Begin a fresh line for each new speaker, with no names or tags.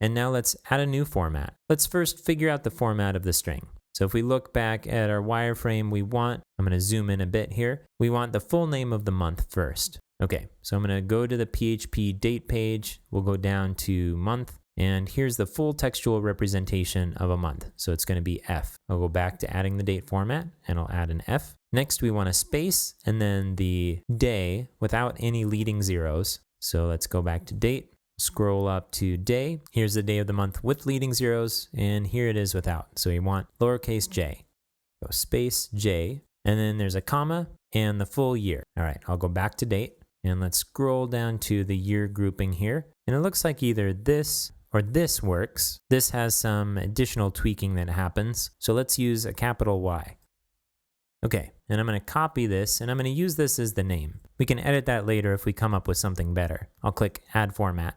And now let's add a new format. Let's first figure out the format of the string. So if we look back at our wireframe, I'm going to zoom in a bit here. We want the full name of the month first. Okay, so I'm going to go to the PHP date page. We'll go down to month. And here's the full textual representation of a month. So it's going to be F. I'll go back to adding the date format and I'll add an F. Next, we want a space and then the day without any leading zeros. So let's go back to date, scroll up to day. Here's the day of the month with leading zeros, and here it is without. So we want lowercase j. Go space j, and then there's a comma and the full year. All right, I'll go back to date and let's scroll down to the year grouping here. And it looks like either this or this works. This has some additional tweaking that happens. So let's use a capital Y. Okay, and I'm going to copy this and I'm going to use this as the name. We can edit that later if we come up with something better. I'll click Add Format.